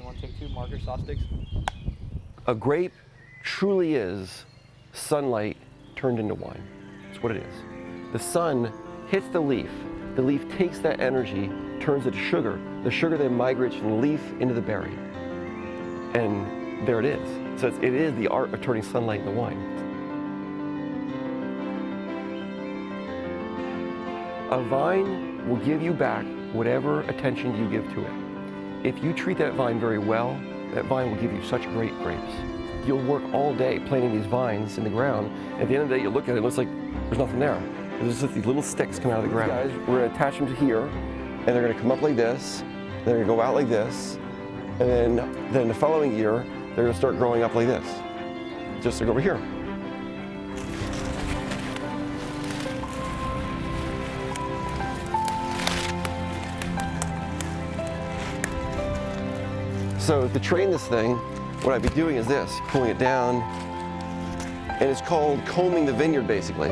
want to take 2 marker saw sticks? A grape truly is sunlight turned into wine. That's what it is. The sun hits the leaf takes that energy, turns it to sugar. The sugar then migrates from the leaf into the berry. And there it is. So it is the art of turning sunlight into wine. A vine will give you back whatever attention you give to it. If you treat that vine very well, that vine will give you such great grapes. You'll work all day planting these vines in the ground. At the end of the day, you look at it, it looks like there's nothing there. There's just these little sticks coming out of the ground. Guys, we're gonna attach them to here, and they're gonna come up like this, they're gonna go out like this, and then the following year, they're gonna start growing up like this. Just like over here. So to train this thing, what I'd be doing is this, pulling it down, and it's called combing the vineyard basically.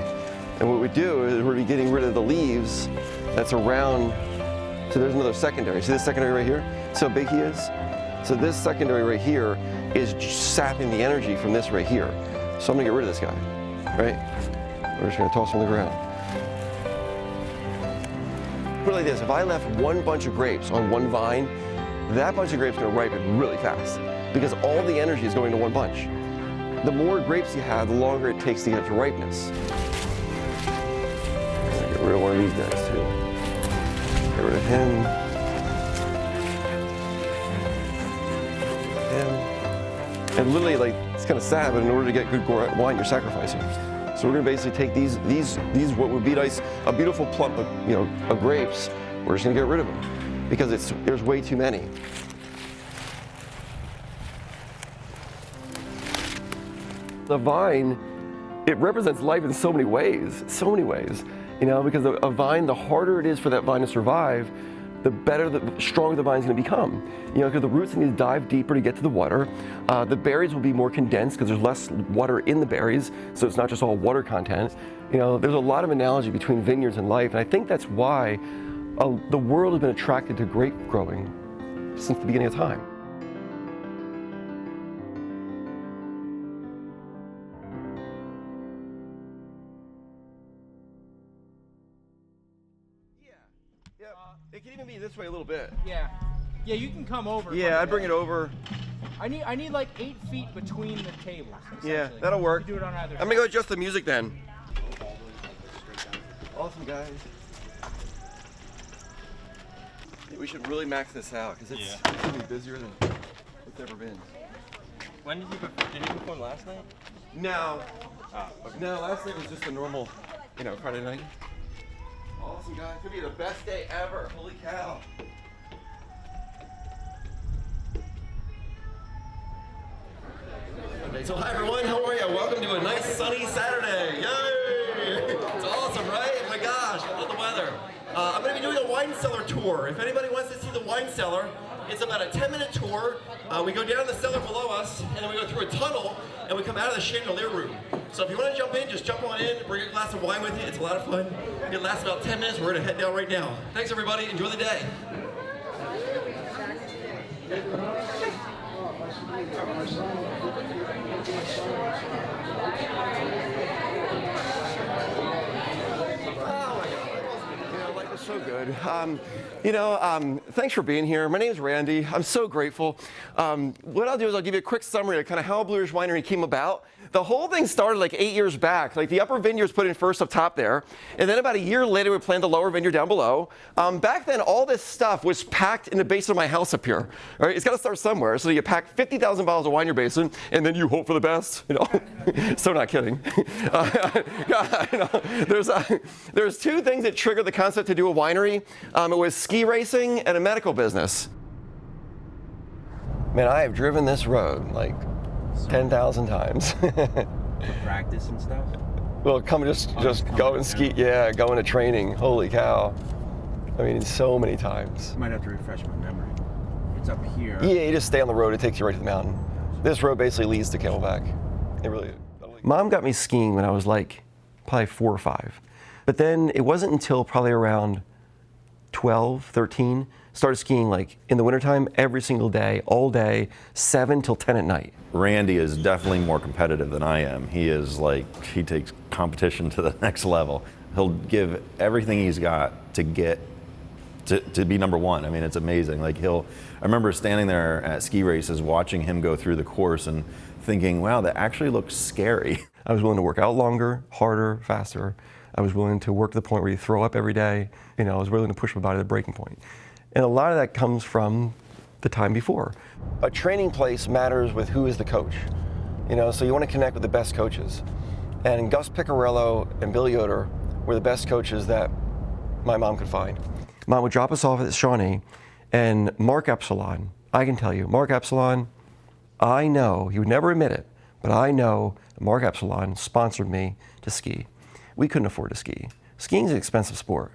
And what we do is we're getting rid of the leaves that's around, so there's another secondary. See this secondary right here? See how big he is? So this secondary right here is sapping the energy from this right here. So I'm gonna get rid of this guy, right? We're just gonna toss him on the ground. Put it like this, if I left one bunch of grapes on one vine, that bunch of grapes is gonna ripen really fast because all the energy is going to one bunch. The more grapes you have, the longer it takes to get to ripeness. Get rid of one of these guys too. Get rid of him. And literally, like, it's kind of sad, but in order to get good wine, you're sacrificing. So we're gonna basically take these what would be nice, a beautiful plump of, of grapes. We're just gonna get rid of them because there's way too many. The vine, it represents life in so many ways, because a vine, the harder it is for that vine to survive, the better, the stronger the vine's gonna become. Because the roots need to dive deeper to get to the water. The berries will be more condensed because there's less water in the berries, so it's not just all water content. There's a lot of analogy between vineyards and life, and I think that's why the world has been attracted to grape growing since the beginning of time. It can even be this way a little bit. Yeah, you can come over. Yeah, I'd bring it over. I need like 8 feet between the tables. Yeah, that'll work. Do it on either. I'm gonna go adjust the music then. Awesome, guys. Yeah, we should really max this out because it's gonna be busier than it's ever been. When did you perform last night? No. Okay. No, last night was just a normal, Friday night. Awesome, guys. It's gonna be the best day ever. Holy cow. So hi everyone, how are you? Welcome to a nice sunny Saturday. Yay! It's awesome, right? Oh my gosh, I love the weather. I'm gonna be doing a wine cellar tour. If anybody wants to see the wine cellar, it's about a 10-minute tour. We go down the cellar below us, and then we go through a tunnel, and we come out of the chandelier room. So if you want to jump in, just jump on in, bring a glass of wine with you. It's a lot of fun. It lasts about 10 minutes. We're gonna head down right now. Thanks everybody, enjoy the day. Life is so good. Thanks for being here. My name is Randy. I'm so grateful. What I'll do is I'll give you a quick summary of kind of how Blue Ridge Winery came about. The whole thing started like 8 years back. Like the upper vineyard's put in first up top there, and then about a year later we planted the lower vineyard down below. Back then all this stuff was packed in the basement of my house up here. All right, it's got to start somewhere. So you pack 50,000 bottles of wine in your basement, and then you hope for the best. So not kidding. There's 2 things that triggered the concept to do a winery. It was ski racing and a medical business. Man, I have driven this road like 10,000 times. To practice and stuff? Well, just go and ski. Yeah, go into training. Holy cow. I mean, so many times. I might have to refresh my memory. It's up here. Yeah, you just stay on the road. It takes you right to the mountain. This road basically leads to Camelback. It really is. Mom got me skiing when I was like probably 4 or 5. But then it wasn't until probably around 12, 13, started skiing like in the wintertime every single day, all day, 7 till 10 at night. Randy is definitely more competitive than I am. He takes competition to the next level. He'll give everything he's got to get to be number one. I mean, it's amazing. Like I remember standing there at ski races, watching him go through the course and thinking, wow, that actually looks scary. I was willing to work out longer, harder, faster. I was willing to work to the point where you throw up every day. You know, I was willing to push my body to the breaking point. And a lot of that comes from the time before. A training place matters with who is the coach. You know, so you want to connect with the best coaches. And Gus Piccarello and Bill Yoder were the best coaches that my mom could find. Mom would drop us off at Shawnee, and Mark Epsilon, I can tell you, Mark Epsilon, I know, he would never admit it, but I know Mark Epsilon sponsored me to ski. We couldn't afford to ski. Skiing's an expensive sport.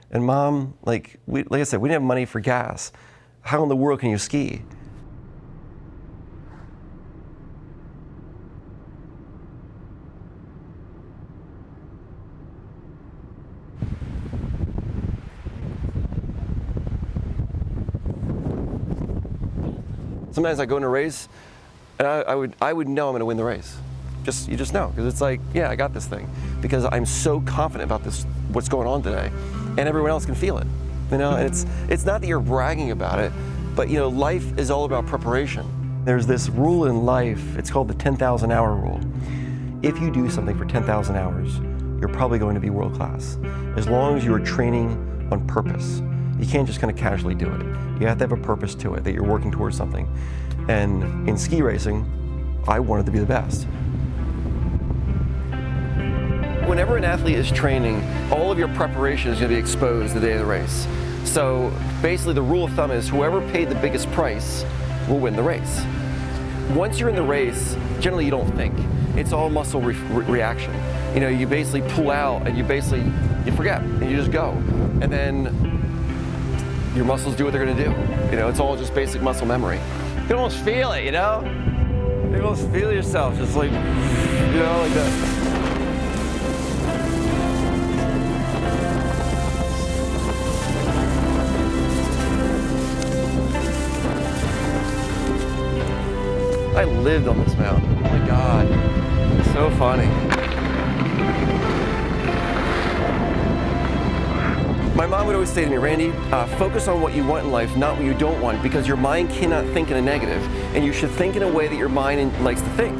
And Mom, like I said, we didn't have money for gas. How in the world can you ski? Sometimes I go in a race, and I would know I'm going to win the race. You just know, because it's like, yeah, I got this thing, because I'm so confident about this, what's going on today, and everyone else can feel it. You know, and it's not that you're bragging about it, but you know, life is all about preparation. There's this rule in life. It's called the 10,000 hour rule. If you do something for 10,000 hours, you're probably going to be world class, as long as you are training on purpose. You can't just kind of casually do it. You have to have a purpose to it, that you're working towards something. And in ski racing, I wanted to be the best. Whenever an athlete is training, all of your preparation is going to be exposed the day of the race. So basically the rule of thumb is whoever paid the biggest price will win the race. Once you're in the race, generally you don't think. It's all muscle reaction. You know, you basically pull out and you forget and you just go. And then your muscles do what they're going to do. You know, it's all just basic muscle memory. You can almost feel it, you know? You can almost feel yourself, just like, you know, like that. I lived on this mountain. Oh my God, so funny. My mom would always say to me, Randy, focus on what you want in life, not what you don't want, because your mind cannot think in a negative, and you should think in a way that your mind likes to think.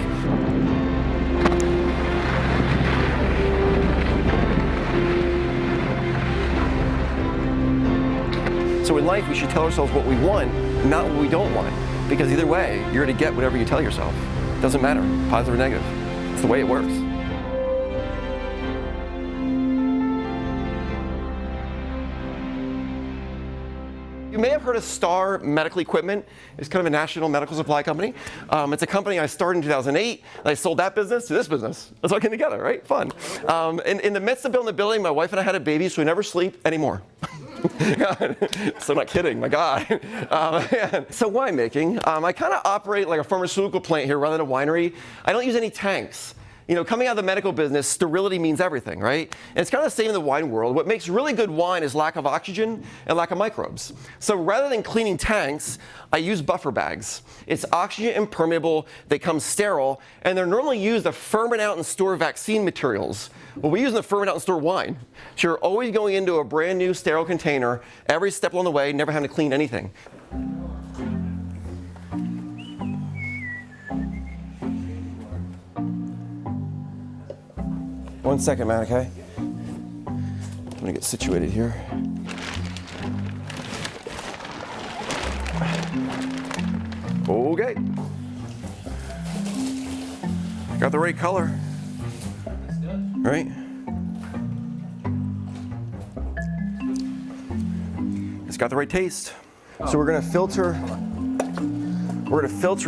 So in life, we should tell ourselves what we want, not what we don't want. Because either way, you're going to get whatever you tell yourself. It doesn't matter, positive or negative. It's the way it works. You may have heard of Star Medical Equipment. It's kind of a national medical supply company. It's a company I started in 2008. And I sold that business to this business. That's all came together, right? Fun. In the midst of building the building, my wife and I had a baby, so we never sleep anymore. So I'm not kidding, my God. So winemaking, I kind of operate like a pharmaceutical plant here rather than a winery. I don't use any tanks. You know, coming out of the medical business, sterility means everything, right? And it's kind of the same in the wine world. What makes really good wine is lack of oxygen and lack of microbes. So rather than cleaning tanks, I use buffer bags. It's oxygen impermeable, they come sterile, and they're normally used to ferment out and store vaccine materials. Well, we use them to ferment out and store wine. So you're always going into a brand new sterile container, every step along the way, never having to clean anything. One second, man, okay? I'm gonna get situated here. Okay. Got the right color. Right? It's got the right taste. So we're gonna filter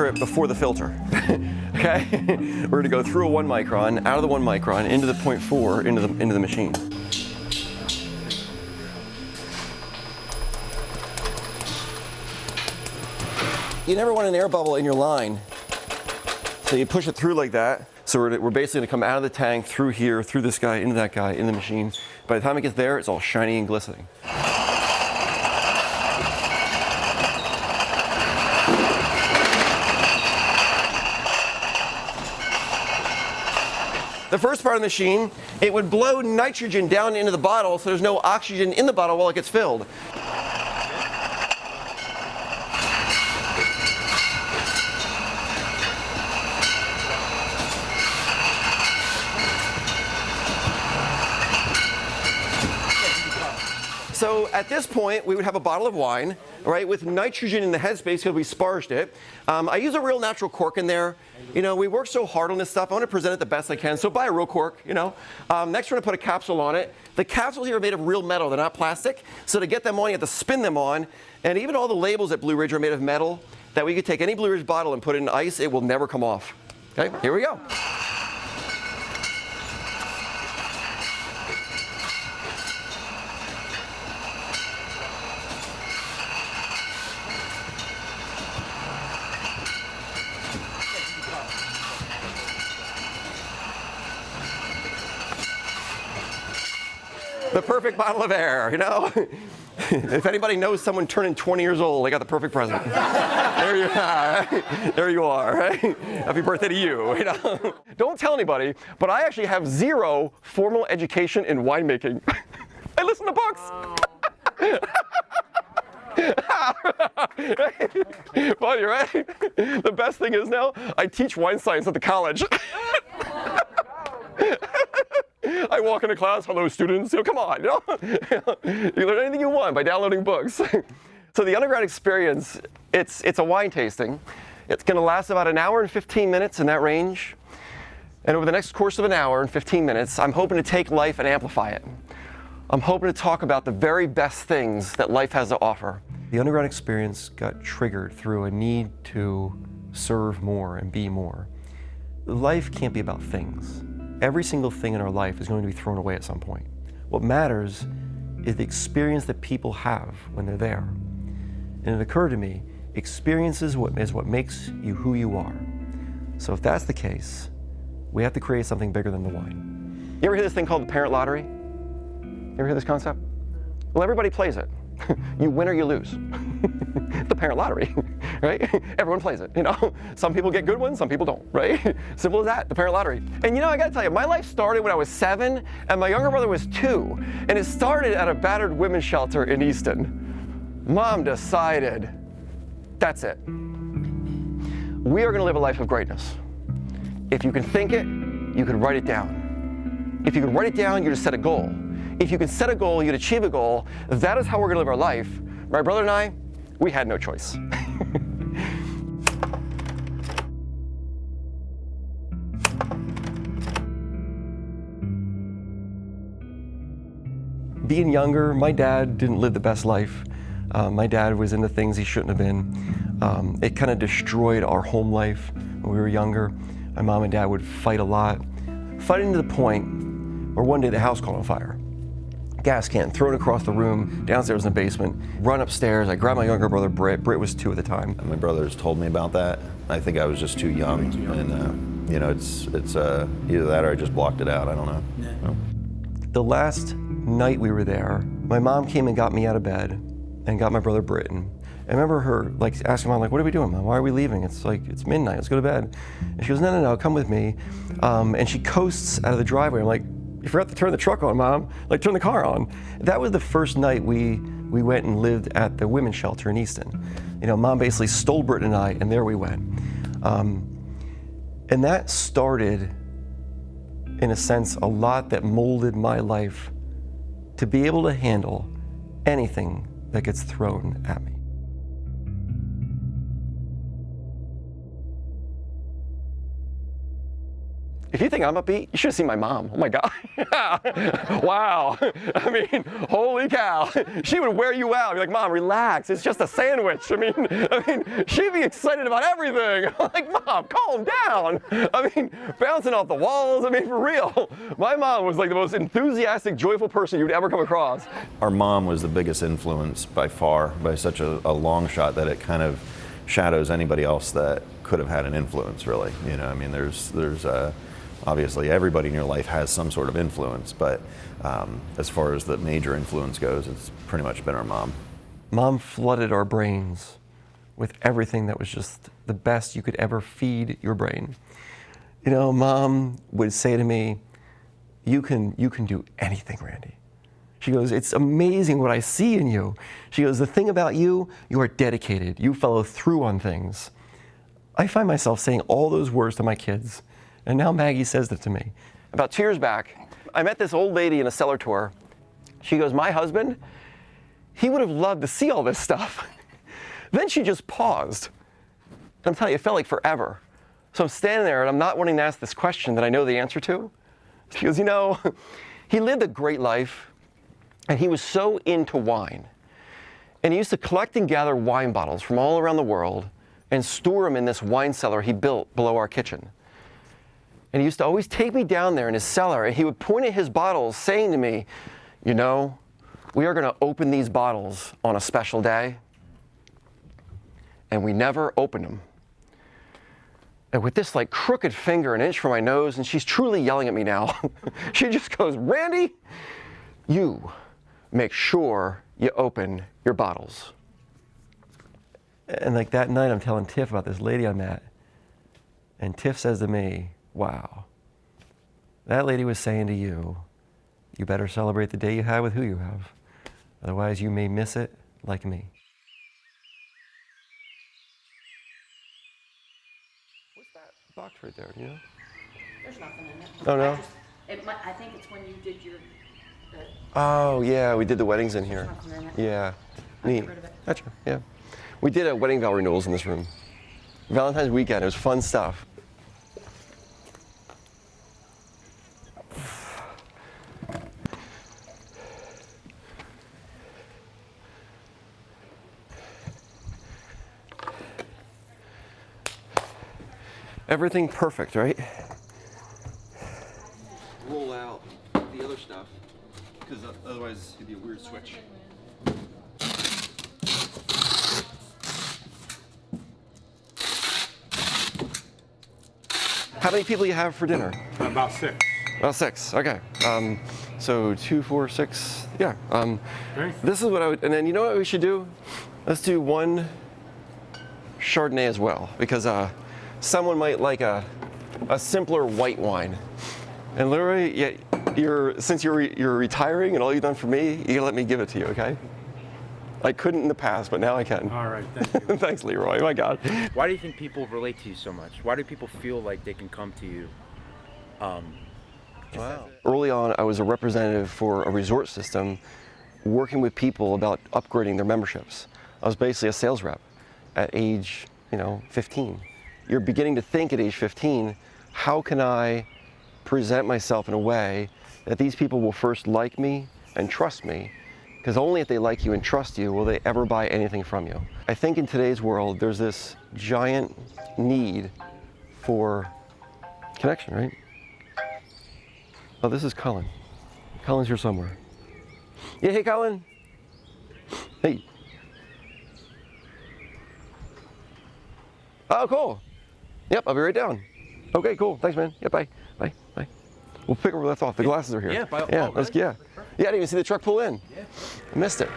it before the filter. Okay? We're gonna go through a 1 micron, out of the 1 micron, into the 0.4, into the machine. You never want an air bubble in your line. So you push it through like that. So we're basically gonna come out of the tank, through here, through this guy, into that guy, in the machine. By the time it gets there, it's all shiny and glistening. The first part of the machine, it would blow nitrogen down into the bottle so there's no oxygen in the bottle while it gets filled. So at this point, we would have a bottle of wine, right, with nitrogen in the headspace because we sparged it. I use a real natural cork in there. You know, we work so hard on this stuff. I want to present it the best I can, so buy a real cork, you know. Next, we're going to put a capsule on it. The capsules here are made of real metal. They're not plastic. So to get them on, you have to spin them on. And even all the labels at Blue Ridge are made of metal that we could take any Blue Ridge bottle and put it in ice. It will never come off. Okay, here we go. The perfect bottle of air, you know? If anybody knows someone turning 20 years old, they got the perfect present. There you are, right? There you are, right? Happy birthday to you, you know? Don't tell anybody, but I actually have 0 formal education in winemaking. I listen to books. Funny, right? The best thing is now, I teach wine science at the college. I walk into class, hello students, you know, come on, you know? You learn anything you want by downloading books. So the underground experience, it's a wine tasting. It's gonna last about an hour and 15 minutes in that range. And over the next course of an hour and 15 minutes, I'm hoping to take life and amplify it. I'm hoping to talk about the very best things that life has to offer. The underground experience got triggered through a need to serve more and be more. Life can't be about things. Every single thing in our life is going to be thrown away at some point. What matters is the experience that people have when they're there. And it occurred to me, experience is what makes you who you are. So if that's the case, we have to create something bigger than the wine. You ever hear this thing called the parent lottery? You ever hear this concept? Well, everybody plays it. You win or you lose. The parent lottery, right? Everyone plays it, you know? Some people get good ones, some people don't, right? Simple as that, the parent lottery. And you know, I gotta tell you, my life started when I was 7 and my younger brother was 2. And it started at a battered women's shelter in Easton. Mom decided, that's it. We are gonna live a life of greatness. If you can think it, you can write it down. If you can write it down, you just set a goal. If you can set a goal, you'd achieve a goal. That is how we're gonna live our life. My brother and I, we had no choice. Being younger, my dad didn't live the best life. My dad was into things he shouldn't have been. It kind of destroyed our home life when we were younger. My mom and dad would fight a lot. Fighting to the point where one day the house caught on fire. Gas can thrown across the room, downstairs in the basement, run upstairs. I grabbed my younger brother, Britt. Britt was 2 at the time. My brothers told me about that. I think I was just too young. And, you know, it's either that or I just blocked it out. I don't know. Yeah. No. The last night we were there, my mom came and got me out of bed and got my brother Britt. And I remember her like asking Mom, like, what are we doing, Mom? Why are we leaving? It's like, it's midnight, let's go to bed. And she goes, no, come with me. And she coasts out of the driveway. I'm like, you forgot to turn the truck on, Mom. Like, turn the car on. That was the first night we went and lived at the women's shelter in Easton. You know, Mom basically stole Britt and I, and there we went. And that started, in a sense, a lot that molded my life to be able to handle anything that gets thrown at me. If you think I'm upbeat, you should have seen my mom. Oh my God. Wow. I mean, holy cow. She would wear you out. You're like, Mom, relax. It's just a sandwich. I mean, she'd be excited about everything. I'm like, Mom, calm down. I mean, bouncing off the walls. I mean, for real. My mom was like the most enthusiastic, joyful person you'd ever come across. Our mom was the biggest influence by far, by such a long shot that it kind of shadows anybody else that could have had an influence, really. You know, I mean, there's obviously everybody in your life has some sort of influence, but as far as the major influence goes, it's pretty much been our mom. Mom flooded our brains with everything that was just the best you could ever feed your brain. You know, Mom would say to me, you can do anything, Randy. She goes, it's amazing what I see in you. She goes, the thing about you, you are dedicated. You follow through on things. I find myself saying all those words to my kids, and now Maggie says that to me. About 2 years back, I met this old lady in a cellar tour. She goes, my husband, he would have loved to see all this stuff. Then she just paused. I'm telling you, it felt like forever. So I'm standing there and I'm not wanting to ask this question that I know the answer to. She goes, you know, he lived a great life and he was so into wine. And he used to collect and gather wine bottles from all around the world and store them in this wine cellar he built below our kitchen. And he used to always take me down there in his cellar and he would point at his bottles saying to me, you know, we are going to open these bottles on a special day. And we never opened them. And with this like crooked finger an inch from my nose, and she's truly yelling at me now, she just goes, Randy, you make sure you open your bottles. And like that night, I'm telling Tiff about this lady I met. And Tiff says to me, wow, that lady was saying to you, you better celebrate the day you have with who you have. Otherwise, you may miss it like me. What's that box right there, do you know? There's nothing in it. Oh, no? I think it's when you did your. Oh, yeah, we did the weddings in here. There's nothing in it. Yeah, I'll neat. get rid of it. Gotcha, yeah. We did a wedding vow renewals in this room. Valentine's weekend, it was fun stuff. Everything perfect, right? Roll out the other stuff, because otherwise it'd be a weird switch. How many people you have for dinner? About 6. About 6, okay. So 2, 4, 6, yeah. Okay. This is what I would, and then you know what we should do? Let's do 1 Chardonnay as well, because someone might like a simpler white wine. And literally, yeah, since you're retiring and all you've done for me, you gotta let me give it to you, okay? I couldn't in the past, but now I can. All right, thank you. Thanks, Leroy. Oh my God. Why do you think people relate to you so much? Why do people feel like they can come to you? Wow. Early on, I was a representative for a resort system working with people about upgrading their memberships. I was basically a sales rep at age, 15. You're beginning to think at age 15, how can I present myself in a way that these people will first like me and trust me? Because only if they like you and trust you will they ever buy anything from you. I think in today's world, there's this giant need for connection, right? Oh, this is Colin. Colin's here somewhere. Yeah, hey, Colin. Hey. Oh, cool. Yep, I'll be right down. Okay, cool. Thanks, man. Yeah, bye. Bye. Bye. We'll pick where we left off. The glasses are here. Yeah, yeah, let's, yeah. Yeah, I didn't even see the truck pull in. Yeah. I missed it.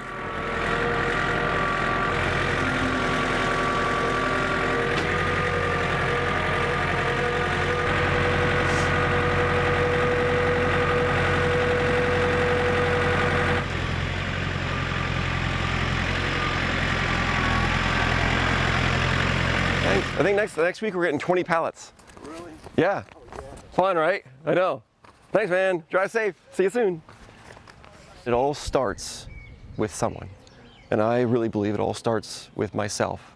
I think next week we're getting 20 pallets. Really? Yeah. Oh, yeah. Fun, right? I know. Thanks, man. Drive safe. See you soon. It all starts with someone. And I really believe it all starts with myself.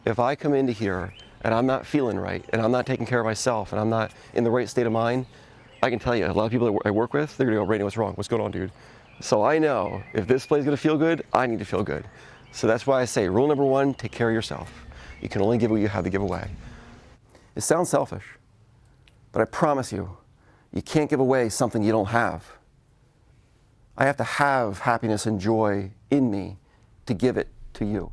If I come into here and I'm not feeling right, and I'm not taking care of myself, and I'm not in the right state of mind, I can tell you, a lot of people that I work with, they're gonna go, Randy, what's wrong? What's going on, dude? So I know if this place is gonna feel good, I need to feel good. So that's why I say, rule number 1, take care of yourself. You can only give what you have to give away. It sounds selfish, but I promise you, you can't give away something you don't have. I have to have happiness and joy in me to give it to you.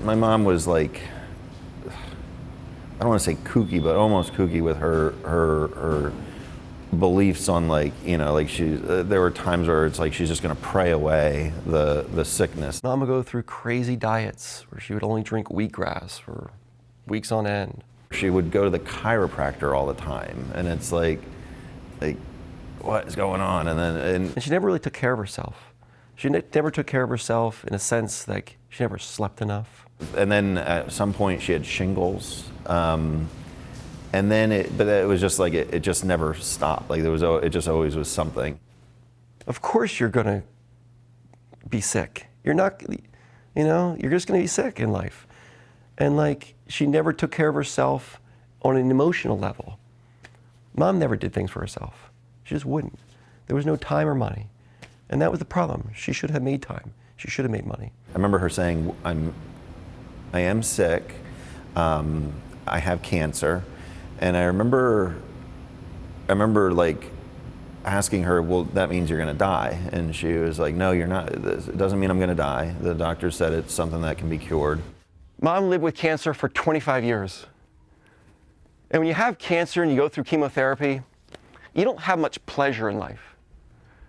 My mom was like I don't want to say kooky, but almost kooky with her beliefs on, like, you know, like there were times where it's like she's just going to pray away the sickness. Mom would go through crazy diets where she would only drink wheatgrass for weeks on end. She would go to the chiropractor all the time, and it's like what is going on? And she never really took care of herself. She never took care of herself in a sense, like she never slept enough. And then at some point she had shingles, and then it was just like it just never stopped. Like it just always was something. Of course you're gonna be sick. You're not, you know, you're just gonna be sick in life. And like, she never took care of herself on an emotional level. Mom never did things for herself. She just wouldn't. There was no time or money. And that was the problem. She should have made time. She should have made money. I remember her saying, I am sick, I have cancer. And I remember like asking her, well, that means you're gonna die. And she was like, no, you're not. It doesn't mean I'm gonna die. The doctor said it's something that can be cured. Mom lived with cancer for 25 years. And when you have cancer and you go through chemotherapy, you don't have much pleasure in life.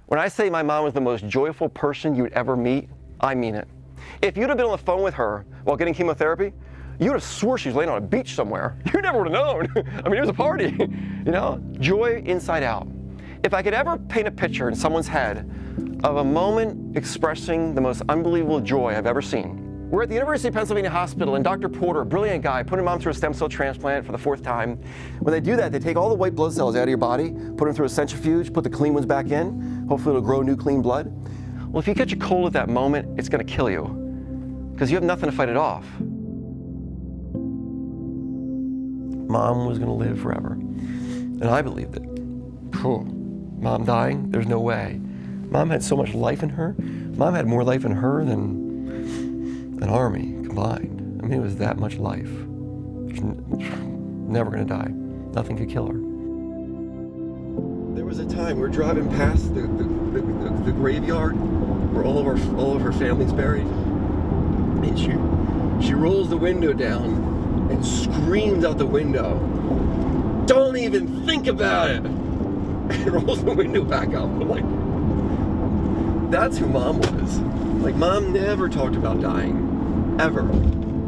When I say my mom was the most joyful person you'd ever meet, I mean it. If you'd have been on the phone with her while getting chemotherapy, you would have swore she was laying on a beach somewhere. You never would have known. I mean, it was a party, you know? Joy inside out. If I could ever paint a picture in someone's head of a moment expressing the most unbelievable joy I've ever seen. We're at the University of Pennsylvania Hospital, and Dr. Porter, a brilliant guy, put her mom through a stem cell transplant for the 4th time. When they do that, they take all the white blood cells out of your body, put them through a centrifuge, put the clean ones back in. Hopefully it'll grow new clean blood. Well, if you catch a cold at that moment, it's gonna kill you, because you have nothing to fight it off. Mom was gonna live forever, and I believed it. Mom dying, there's no way. Mom had so much life in her. Mom had more life in her than an army combined. I mean, it was that much life. She's never gonna die. Nothing could kill her. There was a time we were driving past the graveyard where all of her family's buried, and she rolls the window down and screams out the window, "Don't even think about it!" And rolls the window back up. I'm like, that's who Mom was. Like, Mom never talked about dying. Ever.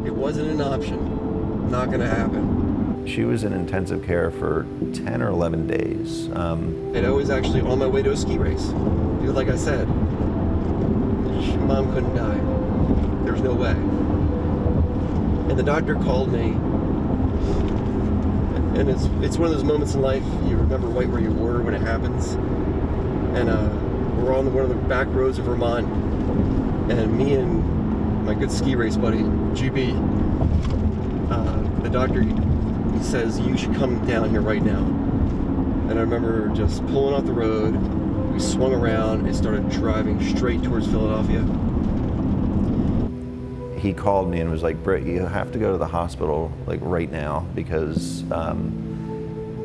It wasn't an option. Not gonna happen. She was in intensive care for 10 or 11 days. And I was actually on my way to a ski race. Because like I said, Mom couldn't die. There's no way. And the doctor called me. And it's one of those moments in life, you remember right where you were when it happens. And we're on one of the back roads of Vermont. And me and my good ski race buddy, GB, the doctor says, you should come down here right now. And I remember just pulling off the road, we swung around and started driving straight towards Philadelphia. He called me and was like, Britt, you have to go to the hospital like right now, because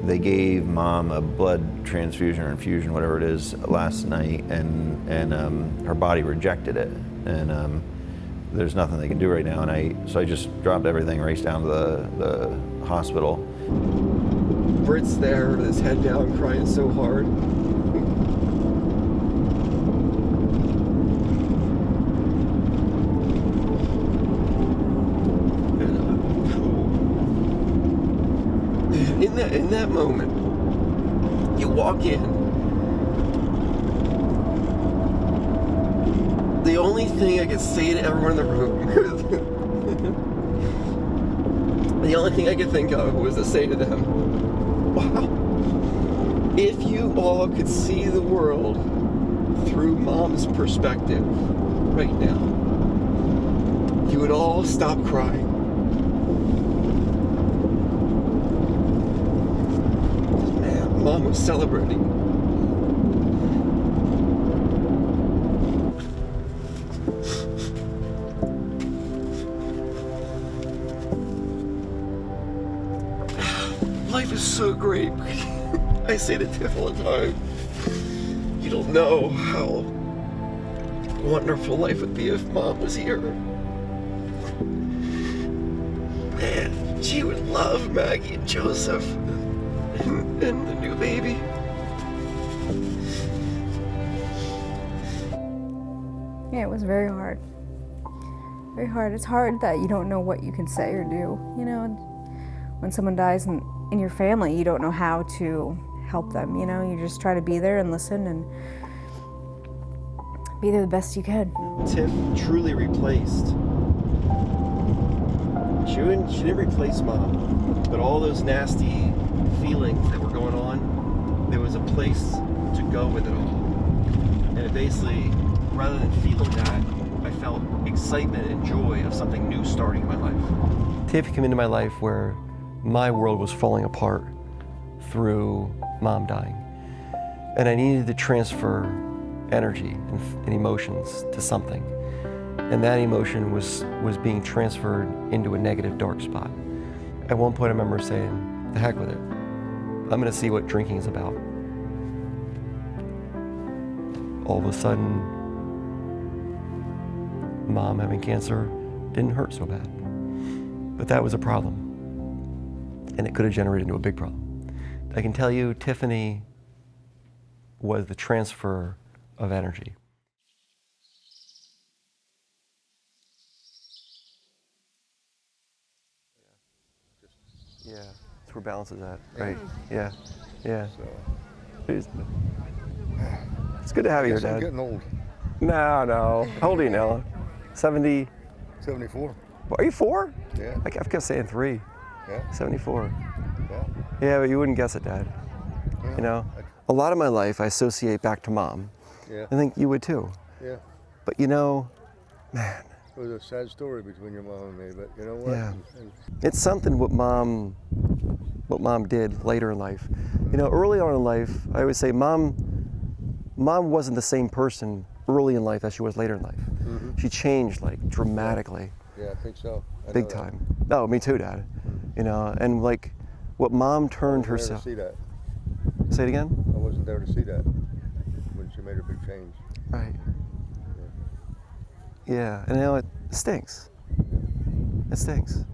they gave Mom a blood transfusion or infusion, whatever it is, last night, and her body rejected it. And there's nothing they can do right now. And so I just dropped everything, raced down to the hospital. Britt's there with his head down, crying so hard. In that moment, you walk in. The only thing I could say to everyone in the room, the only thing I could think of was to say to them, wow, if you all could see the world through Mom's perspective right now, you would all stop crying. Man, Mom was celebrating. Life is so great. I say to Tiff all the time, you don't know how wonderful life would be if Mom was here. Man. She would love Maggie and Joseph and the new baby. Yeah, it was very hard. Very hard. It's hard that you don't know what you can say or do. You know, when someone dies in your family, you don't know how to help them. You know, you just try to be there and listen and be there the best you can. Tiff truly replaced. She didn't replace Mom, but all those nasty feelings that were going on, there was a place to go with it all. And it basically, rather than feeling that, I felt excitement and joy of something new starting in my life. Tiff came into my life where my world was falling apart through Mom dying. And I needed to transfer energy and emotions to something. And that emotion was being transferred into a negative dark spot. At one point I remember saying, the heck with it. I'm gonna see what drinking is about. All of a sudden, Mom having cancer didn't hurt so bad. But that was a problem. And it could have generated into a big problem. I can tell you, Tiffany was the transfer of energy. Yeah, that's where balance is at, right? Yeah, yeah. It's good to have you here, Dad. I'm getting old. No. How old are you now? 70? 74. Are you 4? Yeah. I kept saying 3. Yeah. 74. Yeah. Yeah, but you wouldn't guess it, Dad. Yeah. You know? A lot of my life I associate back to Mom. Yeah. I think you would too. Yeah. But you know, man. It was a sad story between your mom and me, but you know what? Yeah. It's something what Mom did later in life. You know, early on in life, I would say Mom wasn't the same person early in life as she was later in life. Mm-hmm. She changed like dramatically. Yeah, I think so. I Big know time. No, me too, Dad. You know, and like what Mom turned that. I wasn't herself. there to see that. Say it again? I wasn't there to see that when she made her big change. Right. Yeah, and you know, it stinks. It stinks.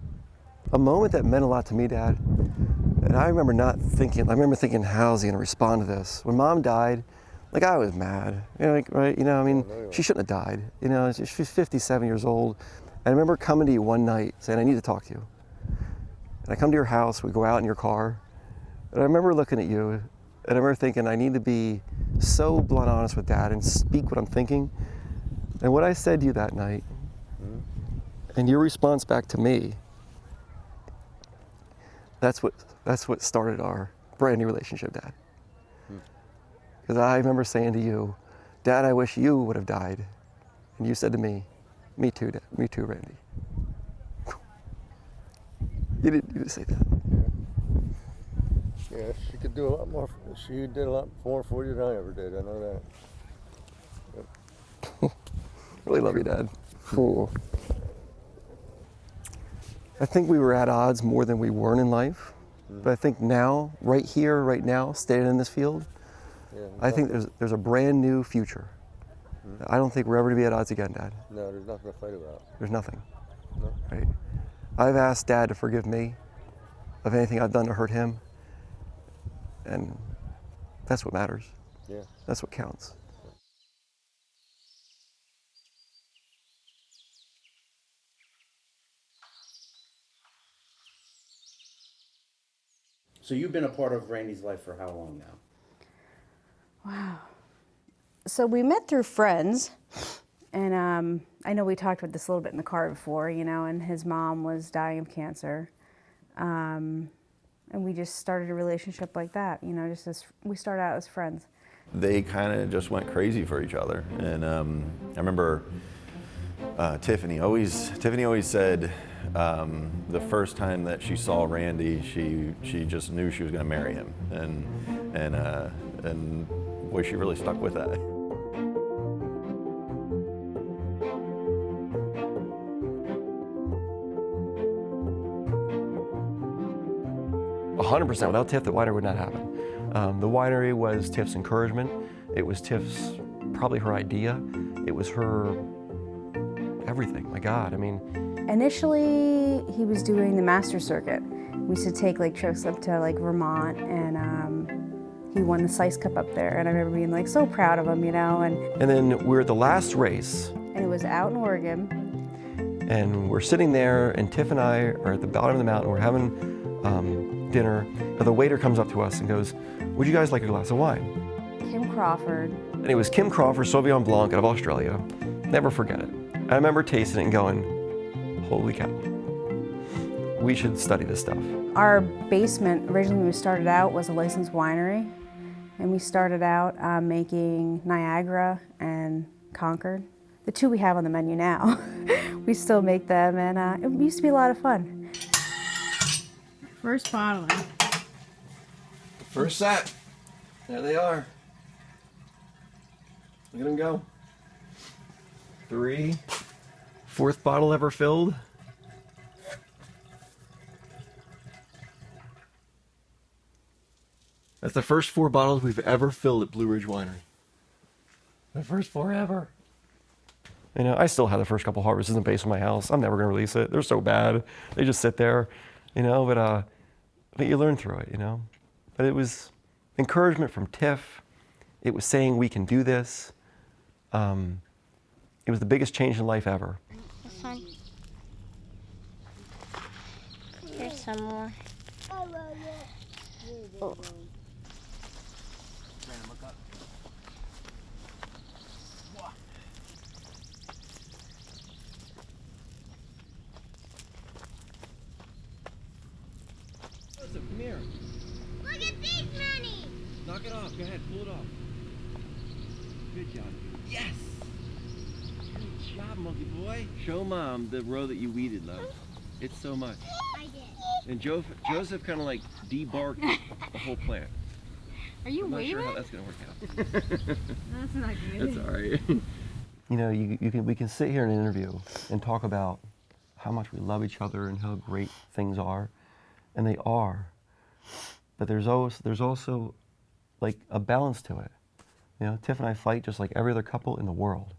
A moment that meant a lot to me, Dad, and I remember thinking, how's he gonna respond to this? When Mom died, like I was mad, you know, like, right? You know, I mean, she shouldn't have died. You know, she's 57 years old. And I remember coming to you one night saying, I need to talk to you. And I come to your house, we go out in your car, and I remember looking at you, and I remember thinking, I need to be so blunt honest with Dad and speak what I'm thinking. And what I said to you that night, and your response back to me, that's what started our brand new relationship, Dad. Because I remember saying to you, Dad, I wish you would have died. And you said to me, me too, Dad. Me too, Randy. You didn't say that. Yeah, she could do a lot more. She did a lot more for you than I ever did. I know that. Really love you, Dad. Cool. I think we were at odds more than we weren't in life. But I think now, right here, right now, standing in this field, I think there's a brand new future. I don't think we're ever to be at odds again, Dad. No, there's nothing to fight about. There's nothing. No. Right? I've asked Dad to forgive me of anything I've done to hurt him. And that's what matters. Yeah. That's what counts. So you've been a part of Randy's life for how long now? Wow. So we met through friends, and I know we talked about this a little bit in the car before, you know, and his mom was dying of cancer. And we just started a relationship like that, you know, we started out as friends. They kind of just went crazy for each other. And I remember Tiffany always said the first time that she saw Randy, she just knew she was going to marry him. And boy, she really stuck with that. 100%. Without Tiff, the winery would not happen. The winery was Tiff's encouragement. It was Tiff's, probably her idea. It was her everything. My God, I mean, Initially, he was doing the master circuit. We used to take like trips up to like Vermont, and he won the Sice Cup up there. And I remember being like so proud of him, you know. And then we're at the last race, And it was out in Oregon. and we're sitting there, and Tiff and I are at the bottom of the mountain. We're having dinner. And the waiter comes up to us and goes, "Would you guys like a glass of wine?" Kim Crawford. And it was Kim Crawford Sauvignon Blanc out of Australia. Never forget it. I remember tasting it and going, holy cow. We should study this stuff. Our basement, originally when we started out, was a licensed winery. And we started out making Niagara and Concord. The two we have on the menu now. We still make them, and it used to be a lot of fun. First bottling. First set. There they are. Look at them go. 3. Fourth bottle ever filled. That's the first 4 bottles we've ever filled at Blue Ridge Winery. The first 4 ever. You know, I still have the first couple harvests in the basement of my house. I'm never going to release it. They're so bad. They just sit there, you know, but you learn through it, you know. But it was encouragement from Tiff. It was saying we can do this. It was the biggest change in life ever. This one. Here's some more. Oh. Come here. Look at this money! Knock it off. Go ahead. Pull it off. Good job. Yes! Good job, monkey boy. Show Mom the row that you weeded, love. It's so much. I did. And Joseph kind of like debarked the whole plant. Are you I'm not waving? sure how that's going to work out. That's not good. That's all right. You know, we can sit here in an interview and talk about how much we love each other and how great things are, and they are. But there's also like a balance to it. You know, Tiff and I fight just like every other couple in the world.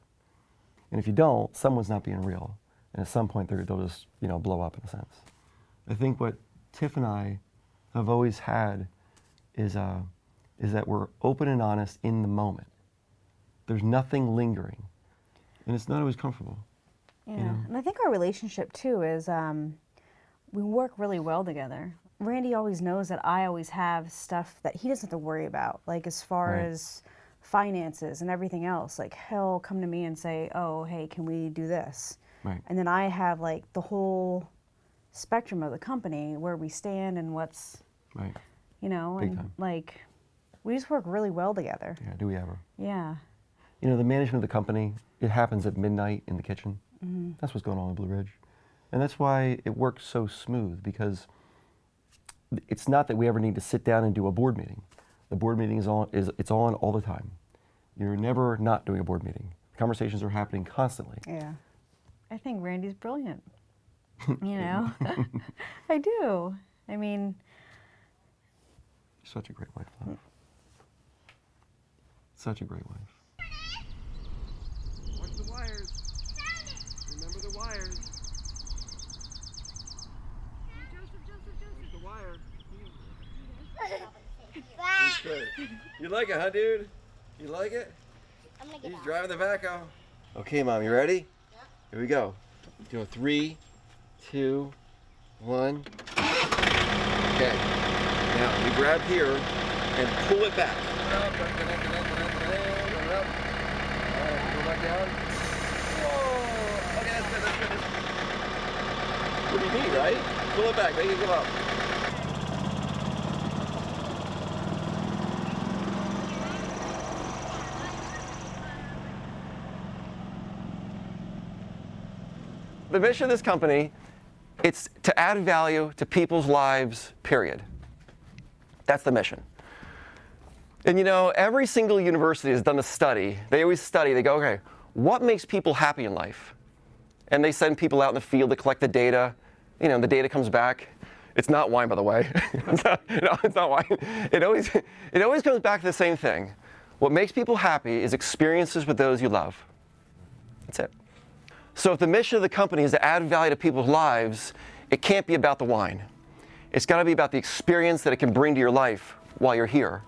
And if you don't, someone's not being real. And at some point, they'll just, you know, blow up in a sense. I think what Tiff and I have always had is that we're open and honest in the moment. There's nothing lingering. And it's not always comfortable. Yeah, you know? and I think our relationship too is we work really well together. Randy always knows that I always have stuff that he doesn't have to worry about, like as far Right. as finances and everything else. Like he'll come to me and say, "Oh, hey, can we do this?" Right. And then I have like the whole spectrum of the company, where we stand and what's, Right. you know, Big and time. like we just work really well together. Yeah, do we ever? Yeah. You know, the management of the company, it happens at midnight in the kitchen. Mm-hmm. That's what's going on in Blue Ridge. And that's why it works so smooth, because it's not that we ever need to sit down and do a board meeting. The board meeting is on all the time. You're never not doing a board meeting. Conversations are happening constantly. Yeah. I think Randy's brilliant. You know? I do. I mean, Such a great wife, love. Such a great wife. Watch the wires. Remember the wires. Watch the wire. You like it, huh, dude? You like it? I'm gonna get He's out. driving the backhoe. Okay, Mom, you ready? Yeah. Here we go. Do a 3, 2, 1. Okay. Now you grab here and pull it back. Alright, go back down. Whoa! Okay, that's good, that's good. Pretty neat, right? Pull it back, make it come up. The mission of this company, it's to add value to people's lives, period. That's the mission. And you know, every single university has done a study. They always study, they go, okay, what makes people happy in life? And they send people out in the field to collect the data. You know, the data comes back. It's not wine, by the way. No, it's not wine. It always comes back to the same thing. What makes people happy is experiences with those you love. That's it. So if the mission of the company is to add value to people's lives, it can't be about the wine. It's got to be about the experience that it can bring to your life while you're here.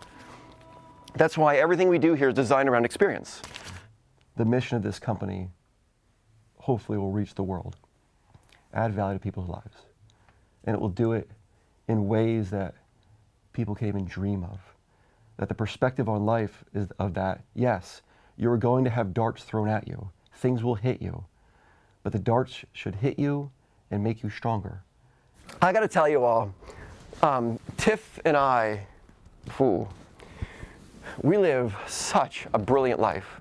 That's why everything we do here is designed around experience. The mission of this company hopefully will reach the world, add value to people's lives. And it will do it in ways that people can't even dream of. That the perspective on life is of that, yes, you're going to have darts thrown at you. Things will hit you. But the darts should hit you and make you stronger. I got to tell you all, Tiff and I, we live such a brilliant life.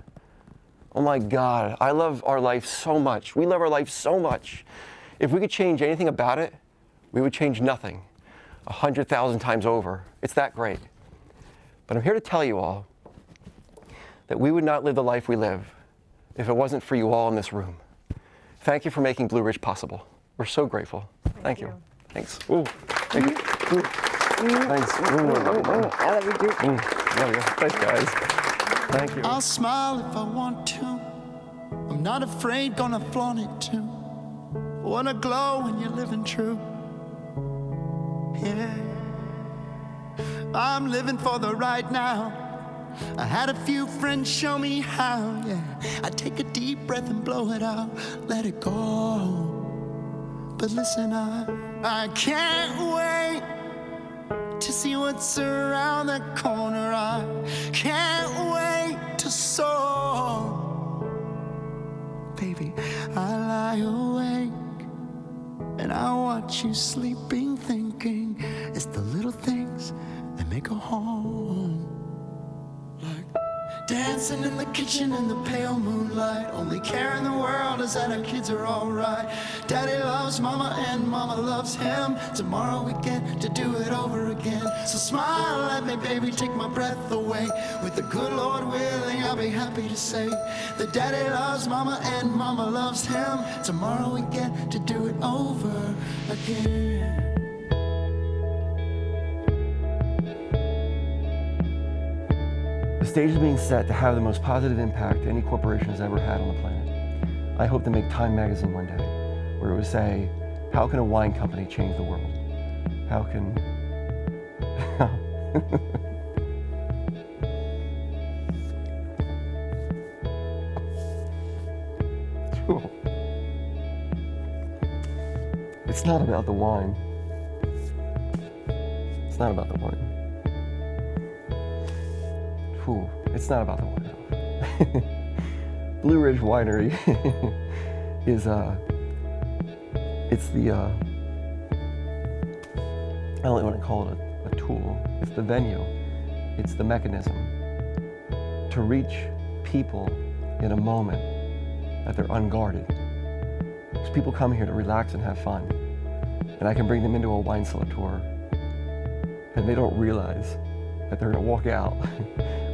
Oh my God, I love our life so much. We love our life so much. If we could change anything about it, we would change nothing 100,000 times over. It's that great. But I'm here to tell you all that we would not live the life we live if it wasn't for you all in this room. Thank you for making Blue Ridge possible. We're so grateful. Thank you. Thanks. Ooh, thank you. Ooh. Thanks. I love you too. Love you. Thanks, guys. Thank you. I'll smile if I want to. I'm not afraid, gonna flaunt it too. Wanna glow when you're living true. Yeah. I'm living for the right now. I had a few friends show me how, yeah. I take a deep breath and blow it out, let it go. But listen, I can't wait to see what's around the corner. I can't wait to soar. Baby, I lie awake and I watch you sleeping, thinking it's the little things that make a home. Like dancing in the kitchen in the pale moonlight. Only care in the world is that our kids are alright. Daddy loves mama and mama loves him. Tomorrow we get to do it over again. So smile at me, baby, take my breath away. With the good Lord willing, I'll be happy to say that daddy loves mama and mama loves him. Tomorrow we get to do it over again. The stage is being set to have the most positive impact any corporation has ever had on the planet. I hope to make Time magazine one day, where it would say, how can a wine company change the world? How can... Cool. It's not about the wine. It's not about the wine. Ooh, it's not about the wine. Blue Ridge Winery is it's the I don't want to call it a tool. It's the venue. It's the mechanism to reach people in a moment that they're unguarded. Because people come here to relax and have fun, and I can bring them into a wine cellar tour, and they don't realize that they're going to walk out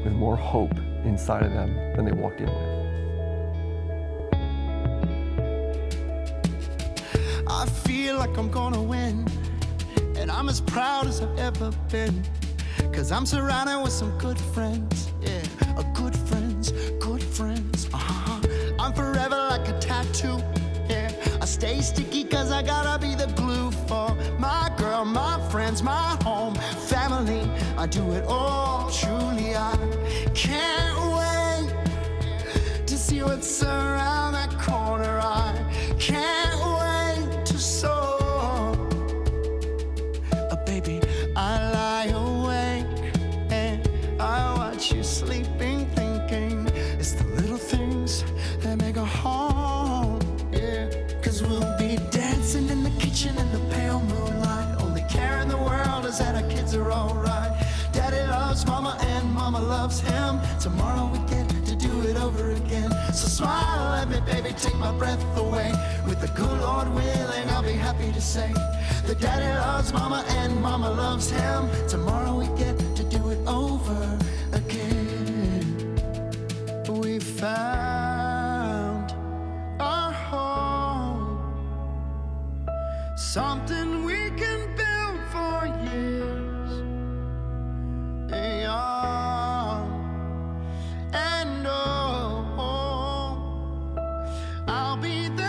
with more hope inside of them than they walked in with. I feel like I'm gonna win, and I'm as proud as I've ever been, 'cause I'm surrounded with some good friends, yeah, good friends, good friends, I'm forever like a tattoo, yeah, I stay sticky 'cause I gotta be the glue for my girl, my friends, my home, family, I do it all, truly I can't wait to see what's around that corner, I can't wait to soar, baby, I lie awake and I watch you sleeping, thinking it's the little things that make a home, yeah, 'cause we'll be dancing in the kitchen in the pale moonlight, only care in the world is that our kids are alright, daddy loves mama and mama loves him, tomorrow we get to do it over again, so smile at me, baby, take my breath away, with the good Lord willing, I'll be happy to say that daddy loves mama and mama loves him, tomorrow we get to do it over again. We found our home, something we can build for years, young and old. I'll be there.